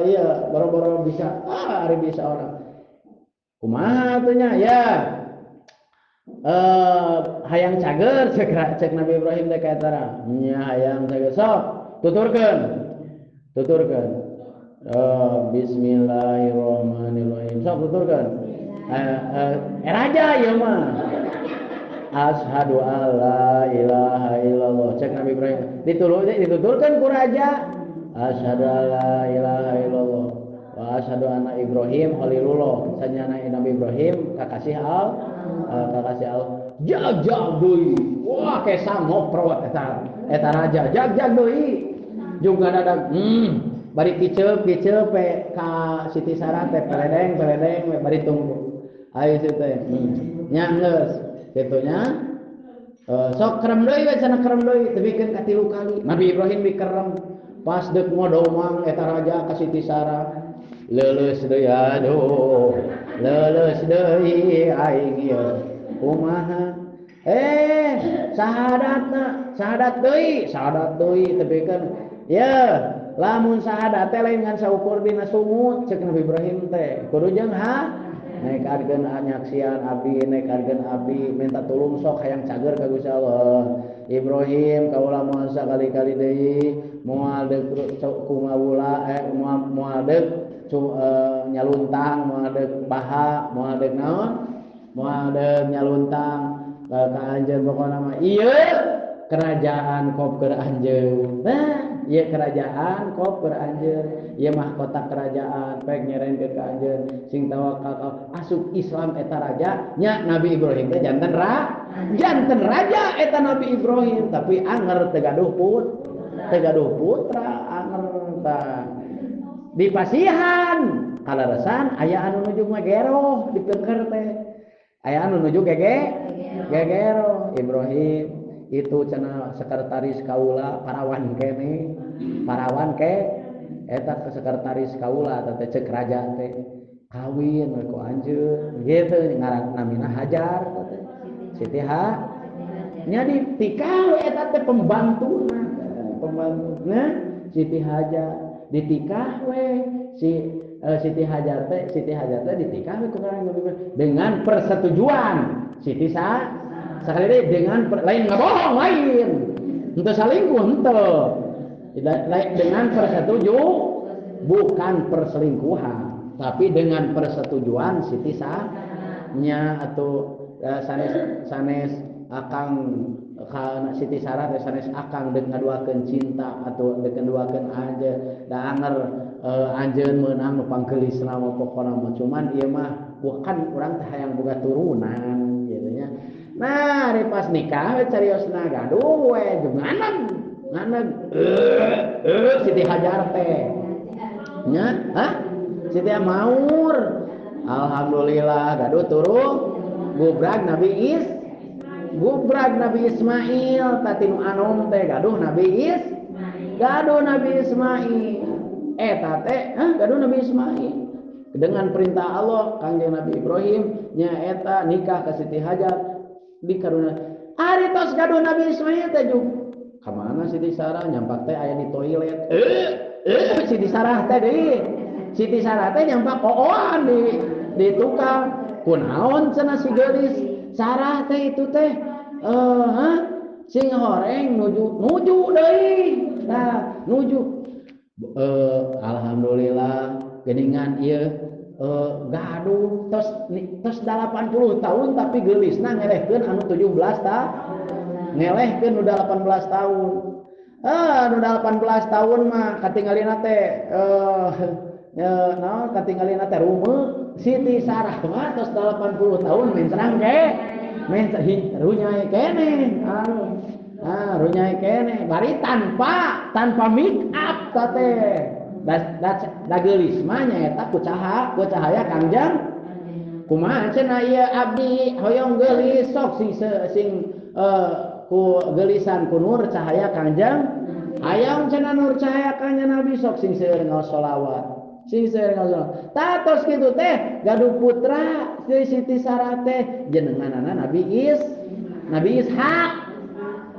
ieu boro-boro bisa ari bisa orang kumaha atunya ya hayang cager cek Nabi Ibrahim teh kaetara nya hayang cager sok tuturkeun bismillahirrahmanirrahim sok tuturkeun raja ieu mah asyhadu alla ilaha illallah cek Nabi Ibrahim dituturkeun ku raja asyhadu alla ilaha illallah wa asyhadu anna Ibrahim khalilullah sanyana Nabi Ibrahim kakasih Allah jag deui wah kesang ngoprot eta raja jag deui juga ada bari kiceup ka Siti Sarah teh peledeng bari tunggu aya situ teh nya geus kitu nya sok kerem deui we cenah kerem deui tepikeun ka 3 kali Nabi Ibrahim dikerem pas deuk ngodomang eta raja ka Siti Sarah leuleus deui aduh leuleus deui aing ieu kumaha sahadat deui tepikeun ya lamun sahadat teh lain ngan saukur dina sumut ceuk Nabi Ibrahim teh kudu jeung naekarkeun anyaksian abdi naekarkeun abdi minta tulung sok hayang cager ka Gusti Allah Ibrahim kaula moal sakali-kali deui moal deuk kumawula moal deuk nyaluntang moal deuk baha moal deuk naon moal deuk nyaluntang ka anjeun pokona mah ieu kerajaan kopker anjeun ieu kerajaan kopker anjeun ieu mahkota kerajaan pek nyerenkeun ka anjeun sing tawakal asup Islam eta raja nya Nabi Ibrahim teh janten raja eta Nabi Ibrahim tapi anger teu gaduh putra anger tah di pasihan kalaresan aya anu nuju ngegero di peuker teh aya anu nuju gegero Ibrahim itu cenah sekretaris kaula parawan ke eta sekretaris kaula teh cek raja teh kawin ku anjeun gitu ngaran namina Hajar teh Siti nya ditikah eta teh pembantuna Siti Hajar ditikah we Siti Hajar teh ditikah we dengan persetujuan Siti sekali deh dengan lain ngabohong lain henteu salingkuh henteu dengan persetujuan bukan perselingkuhan tapi dengan persetujuan Siti nya atau sanes akang Siti Sarah teh sanes akang deuk ngaduakeun cinta atau deuk ngaduakeun anjeun da anger anjeun meunang nu pangkeulisna mah pokona mah cuman ieu mah bukan urang teh hayang boga turunan gitu nya nah ari pas nikah we cariosna gaduh we junganan Siti Hajar teh nya Siti Maur alhamdulillah gaduh turun gubrag Nabi Ismail tatinu anom teh gaduh Nabi Ismail eta teh gaduh Nabi Ismail dengan perintah Allah kangjeng Nabi Ibrahim nya eta nikah ka Siti Hajar dikaruna ari tos gaduh Nabi Ismail teh juk ka mana Siti Sarah nyampak teh aya di toilet Siti Sarah teh nyampak ooan di tukang kunaon cenah si geulis Sarah teh itu teh sing horeng nuju deui nah nuju alhamdulillah geuningan ieu gaduh tos 80 tahun tapi geulisna ngelehkeun anu 17 tahun ngelehkeun udah 18 tahun udah 18 tahun mah katinggalina teh naon katinggalina teh rumeuk Siti Sarah mah tos 80 tahun men serang ke men runyai kene runyai kene bari tanpa make up teh da geulis mah nyaeta ku cahaya Kangjeng kumaha cenah ieu abdi hoyong geulis sok sing ku geulisan ku nur cahaya Kangjeng hayang cenah nur cahaya Kangjeng Nabi sok sing seueur ngaos sholawat tatos kitu teh gaduh putra Siti Sarah teh jenenganana Nabi Ishak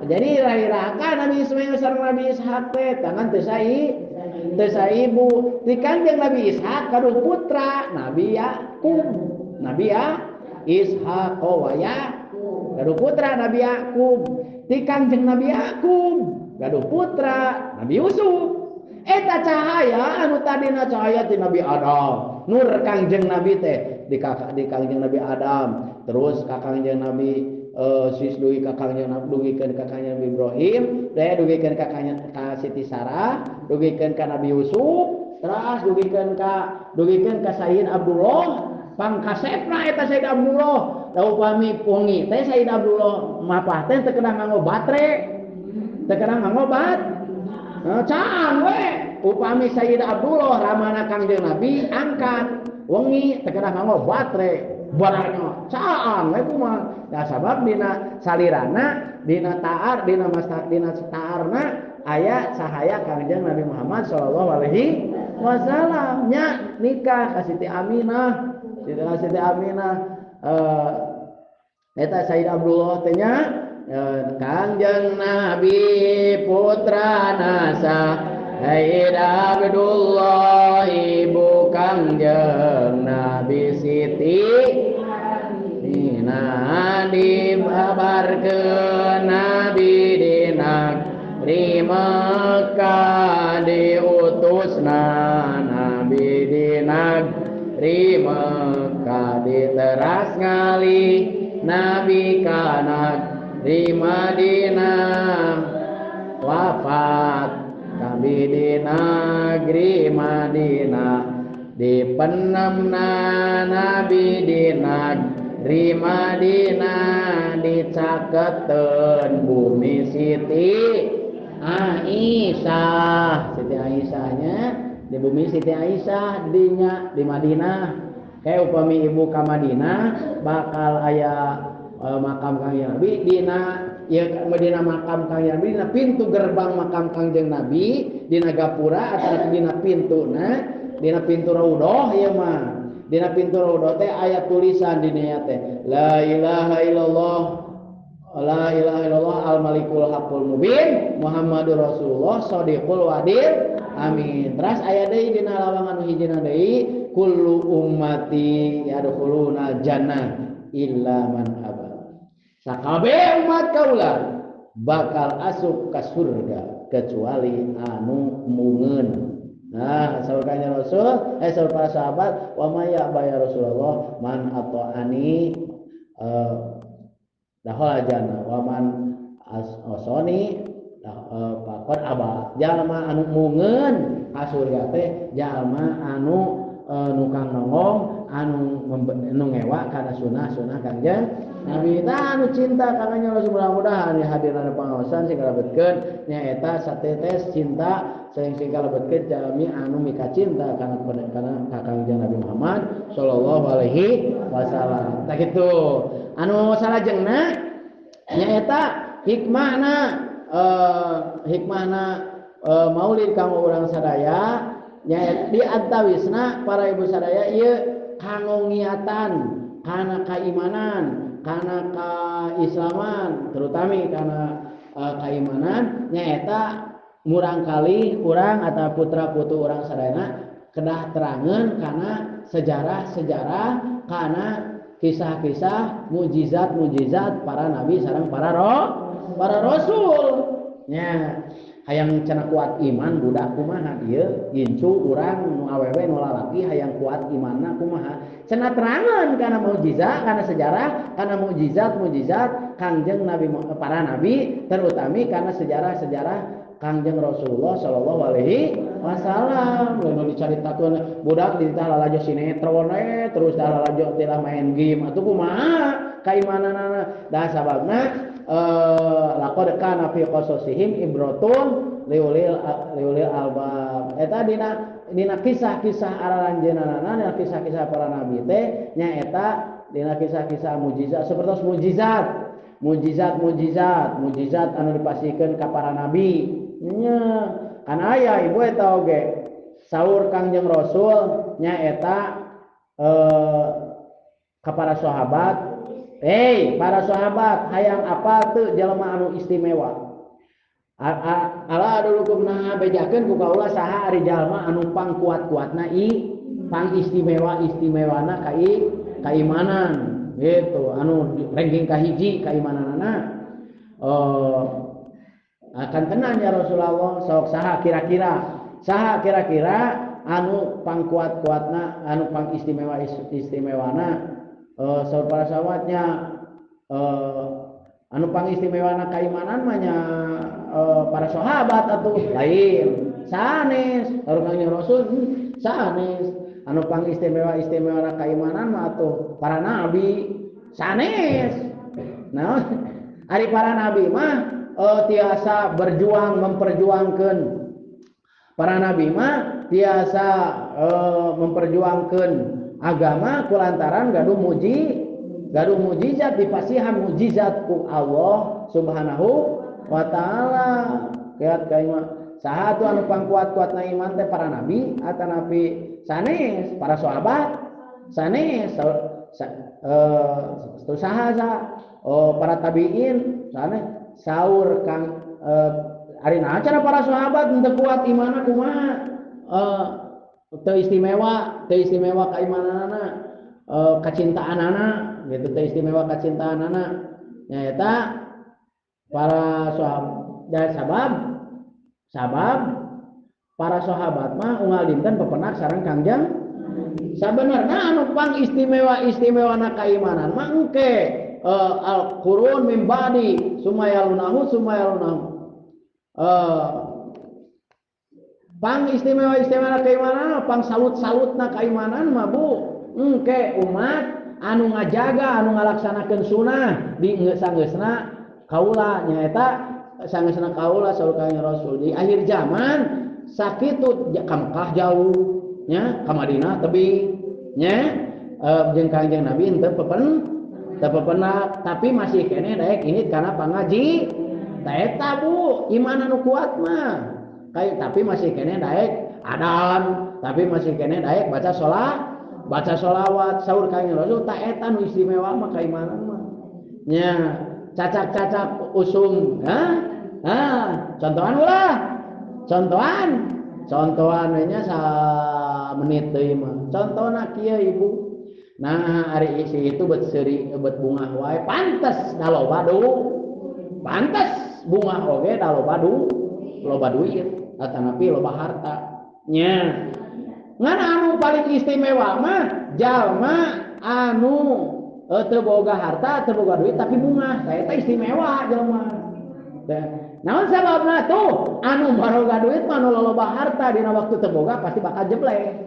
jadi lahirakan Nabi Ismail sareng Nabi Ishak teh tangan teu ibu di Kangjeng Nabi Ishak gaduh putra Nabi Ishak gaduh putra Nabi Yakub di Kangjeng Nabi Yakub gaduh putra Nabi Yusuf eta cahaya anu tadina cahaya ti Nabi Adam nur Kangjeng Nabi teh di Kangjeng Nabi Adam terus ka Kangjeng Nabi dugi ka Kangjeng Nabi dugikeun ka Kangjeng Nabi Ibrahim dugikeun ka Siti Sarah dugikeun ka Nabi Yusuf terus dugikeun ka Sayyid Abdullah pangkasepna eta Sayyid Abdullah da upami pungi teh Sayyid Abdullah mapah teh teu kedah nganggo batre teu kedah nganggo caan we upami Sayyid Abdullah ramana Kangjeng Nabi angkat wengi teu kedah nganggo batre barangnya caan we kumaha da sabab dina salirana dina taarna aya cahaya Kangjeng Nabi Muhammad sallallahu alaihi wasallam nya nikah ka Siti Aminah eta Sayyid Abdullah teh nya Kangjeng Nabi putra nasa Sayyid Abdullah ibu Kangjeng Nabi Siti Dina dibabarkeun Nabi dina di Mekah diutusna Nabi dina di Mekah diteras ngali Nabi kanak di Madinah wafat Nabi di negeri Madinah dipenemna Nabi di negeri Madinah dicaketeun bumi Siti Aisyahnya di bumi Siti Aisyah di Madinah kayak upami ibu ka Madinah bakal aya makam Kangjeng Nabi dina makam Kangjeng Nabi dina pintu gerbang makam Kangjeng Nabi dina gapura atau dina pintu raudhah ieu mah dina pintu raudhah teh aya tulisan dina teh la ilaha illallah al malikul haqqul mubin Muhammadur Rasulullah shadiqul wadil amin terus aya deui dina lawangan hijina deui kullu ummati yadkhuluna jannah illa man aba sakabeh umat kaula bakal asup ka surga kecuali anu mungeun. Nah, saurkanya Rasul, saur para sahabat, wa may ya Rasulullah man ata'ani dahal jannah wa man asoni faqad aba. Jalma anu mungeun ka surga teh jalma anu nukang nongong anu ngewa kana sunah Kangjeng Nabi anu cinta kakaknya Rasul mudah-mudahan hadirana pangaosan sing kalebetkeun nyaeta satetes cinta sing kalebetkeun jalmi anu mika cinta kana Kangjeng Nabi Muhammad sallallahu alaihi wasallam. Tah kitu. Anu salajengna nyaeta hikmahna maulid kanggo urang sadaya nyaeta di antawisna para ibu sadaya ieu kanggo ngiatan kana kaimanan kana kaislaman terutami kana kaimanan nyaeta murangkali urang atau putra-putu urang sadayana kedah terangeun kana sejarah-sejarah kana kisah-kisah mujizat-mujizat para nabi sareng para rasul nya hayang cenah kuat iman budak kumaha ieu incu urang nu awewe nu lalaki hayang kuat imanna kumaha cenah terangan kana mukjizat kana sejarah kana mukjizat Kangjeng Nabi para nabi terutami kana sejarah Kangjeng Rasulullah sallallahu alaihi wasallam lamun dicaritakeun budak ditah lalajo sinetron terus lalajo tilah main game atuh kumaha kaimananana da sababna laqad kana fi qasasihim ibratun liulil albab eta dina kisah-kisah aralanjeunana dina kisah-kisah para nabi teh nyaeta dina kisah-kisah mukjizat sapertos mukjizat anu dipasikeun ka para nabi nya kan aya ibu eta oge saur Kangjeng Rasul nyaeta ka para sahabat para sahabat hayang apa tuh jelema anu istimewa ala adulukumna bejakeun ku kaula saha ari jalma anu pang kuat-kuatna pang istimewana kaimanan gitu anu ranking kahiji kaimananana akan tenan ya Rasulullah sok saha kira-kira anu pang kuat-kuatna anu pang istimewana saur para sahabatnya anu pang istimewana kaimanan mahnya para sahabat atuh lain sanes saur Kangjeng Rasul sanes anu pang istimewana kaimanan mah atuh para nabi sanes nah ari para nabi mah tiasa memperjuangkeun para nabi mah tiasa memperjuangkeun agama kulantaran gaduh mujizat dipasihan mujizat ku Allah Subhanahu wa taala keat kaima saha atuh anu pangkuat-kuatna iman teh para nabi atanapi sanes para sahabat sanes saha para tabiin sanes saur kang ari naon cara para sahabat teu kuat imanna kumaha teu istimewa kaimananana kacintaanana gitu teu istimewa kacintaanana nyaeta para sahabat sabab para sahabat mah unggal dinten pepenak sareng Kangjeng sabenerna anu pang istimewana kaimanan mah engke al-qurun min ba'di sumayalunahu pang istimewa keimanan pang salut-salutna keimanan mah bu engke umat anu ngajaga anu ngalaksanakeun sunah di geus-geusna kaula nyaeta sangeusna kaula saur Kangjeng Rasul di akhir zaman sakitu ka Mekah jauh nya ka Madinah tebing nya jeung Kangjeng Nabi teu pepenah tapi masih kene daek ini karena pangaji eta bu iman anu kuat mah tapi masih kene daek adan tapi masih kene daek baca sholawat saur Kangjeng Rasul ta eta nu istimewa mah kaimanan mah nya cacak usum contohan ulah contohan nya sa menit deui mah contona kieu ibu nah ari isi itu bet bunga wae pantes da loba pantes bunga oge da loba duit atanapi loba harta nya ngan anu paling istimewa mah jalma anu teu boga harta teu boga duit tapi bunga eta istimewa jalma naon sababna tuh anu baroga duit mah anu loba harta dina waktu teu boga pasti bakal jeblek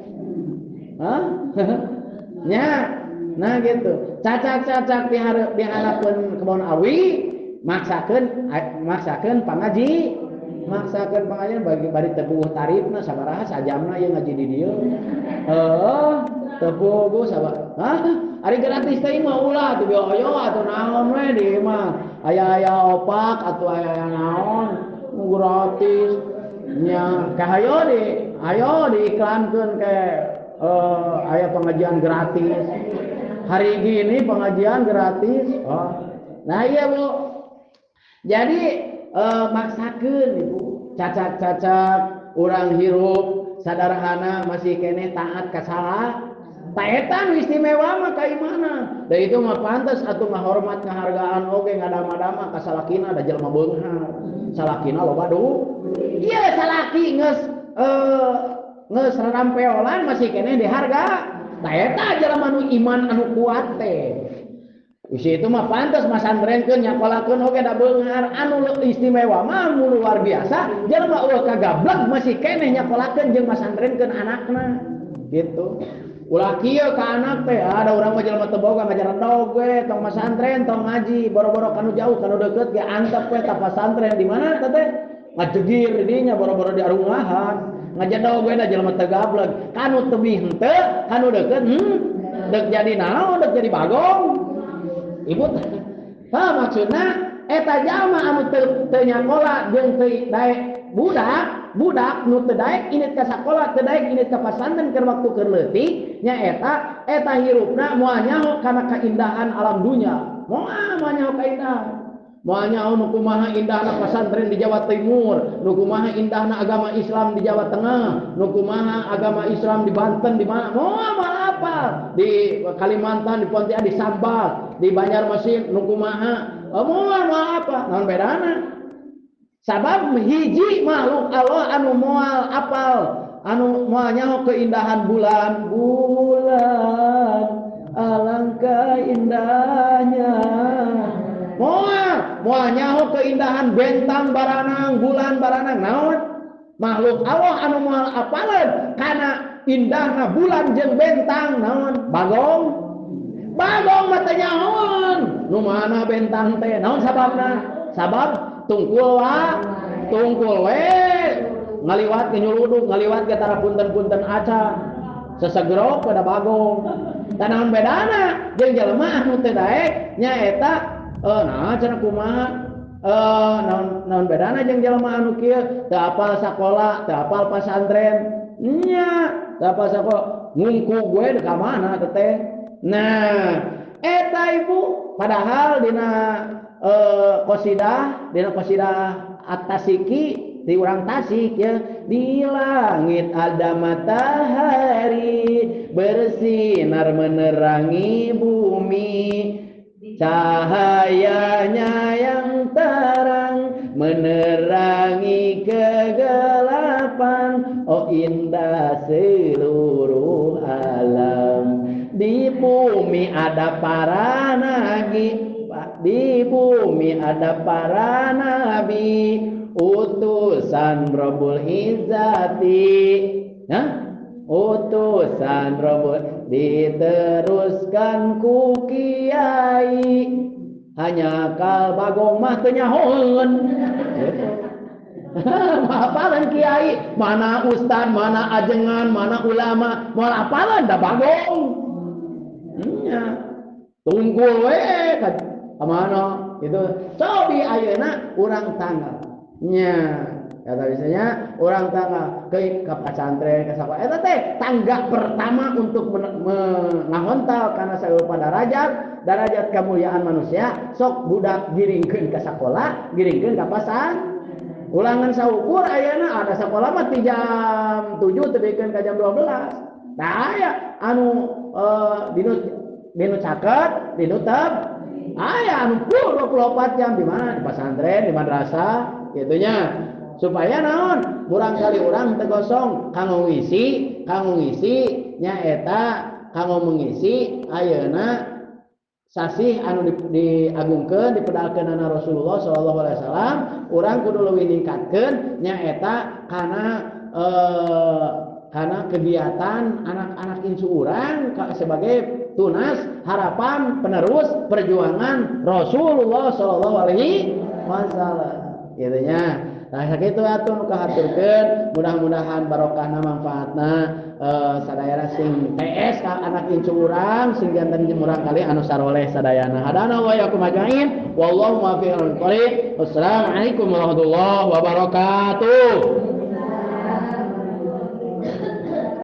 nya nah gitu cacak diharapkeun kebon awi maksakeun pengajian bari teu tarifna sabaraha sajamna ye ngaji di dieu teu puguh sabar ari gratis teh mah ulah teu oyo atuh naon we di mah aya opak atuh aya naon gratis nya ayo diiklankeun ke aya pengajian gratis hari gini pengajian gratis nah iya bu jadi maksakeun ibu cacak urang hirup sadarhana masih kene taat ka salah ta eta nu istimewa mah kaimanan da itu mah pantes atuh ngahormat ngahargaan oge ngadama-dama ka salakina da jelema beunghar salakina loba ieu salaki geus rarampeolan masih keneh diharga. Tah eta jelema anu iman anu kuat teh. Usi itu mah pantas masantrenkeun nyakolakeun oge da beunghar anu istimewa mah luar biasa. Jelema eueuh kagablek masih keneh nyakolakeun jeung masantrenkeun anakna. Gitu. Ulah kieu ka anak teh ada urang mah jelema teu boga ngajaran dog we tong masantren tong ngaji boro-boro kanu jauh kanu deukeut ge antep we ta pasantren di mana teh ngajegir dinya boro-boro di arungahan. Ngajadog we da jelema teu gablek kanu teuing henteu kanu deukeut deuk jadi naon deuk jadi bagong ibu maksudna eta jalma anu teu nyakola jeung teu daek budak nu teu daek init ka sakola teu daek init ka pasantren keur waktu keur leutik nya eta hirupna moal nyaho kana kaindahan alam dunya moal nyaho kaindahan moal nyaho nu kumaha indahna pasantren di Jawa Timur nu kumaha indahna agama Islam di Jawa Tengah nu kumaha agama Islam di Banten di mana moal apa di Kalimantan di Pontianak di Sambal di Banjarmasin nu kumaha moal apa naon bedana sabab hiji makhluk Allah anu moal apal anu moal nyaho keindahan bulan alangkah indahnya moal nyaho keindahan bentang baranang bulan baranang naon makhluk Allah anu moal apaleun kana indahna bulan jeung bentang naon bagong mah teh nyahoan nu mana bentang teh naon sabab tungkul we ngaliwat ke nyuluduk ngaliwat ke tara punten-punten aca sesegerok pada bagong dan naon bedana jeung jelema anu teu daek nya eta nah cenah kumaha naon bedana jeung jelema anu kieu teu apal sakola teu apal pasantren nya teu apal sakola ngungku gue ka mana teh nah eta ibu padahal dina qasidah at-tasiki di urang Tasik ya di langit ada matahari bersinar menerangi bumi cahayanya yang terang menerangi kegelapan oh indah seluruh alam di bumi ada para nabi di bumi ada para nabi utusan Rabbul Izzati utusan Rabbul diteruskan ku kiai hanya kal bagong mah teu nyahoeun hafalan kiai mana ustad mana ajengan mana ulama moal hafalan da bagong nya tunggul we ka mana itu cobi ayeuna urang tanggal nya kata biasanya orang tangga ke pasantren ke sakola eta teh tangga pertama untuk menahontal karena saeueuh derajat kemuliaan manusia sok budak giringkeun ka sakola giringkeun ka pasantren ulangan saukur ayeuna ada sakola mah ti jam 7 tebikeun ka jam 12 tah aya anu dinu caket dinu teb aya anu full 24 jam di mana di pasantren di madrasah gitunya supaya naon barangkali urang teu gosong kanggo ngisi nya eta kanggo mengisi ayeuna sasih anu diagungkeun dipedalkeunana Rasulullah sallallahu alaihi wasallam urang kudu leuwih ningkatkeun nya eta kana kegiatan anak-anak insu urang sebagai tunas harapan penerus perjuangan Rasulullah sallallahu alaihi wasallam gitu nya nah sakitu atuh nu kahaturkeun mudah-mudahan barokahna manfaatna sadayana sing TS ka anak incu urang sing janten urang kali anu saroleh sadayana hadana wa yakum ajmain wallahu muwaffiq. Wassalamualaikum warahmatullahi wabarakatuh.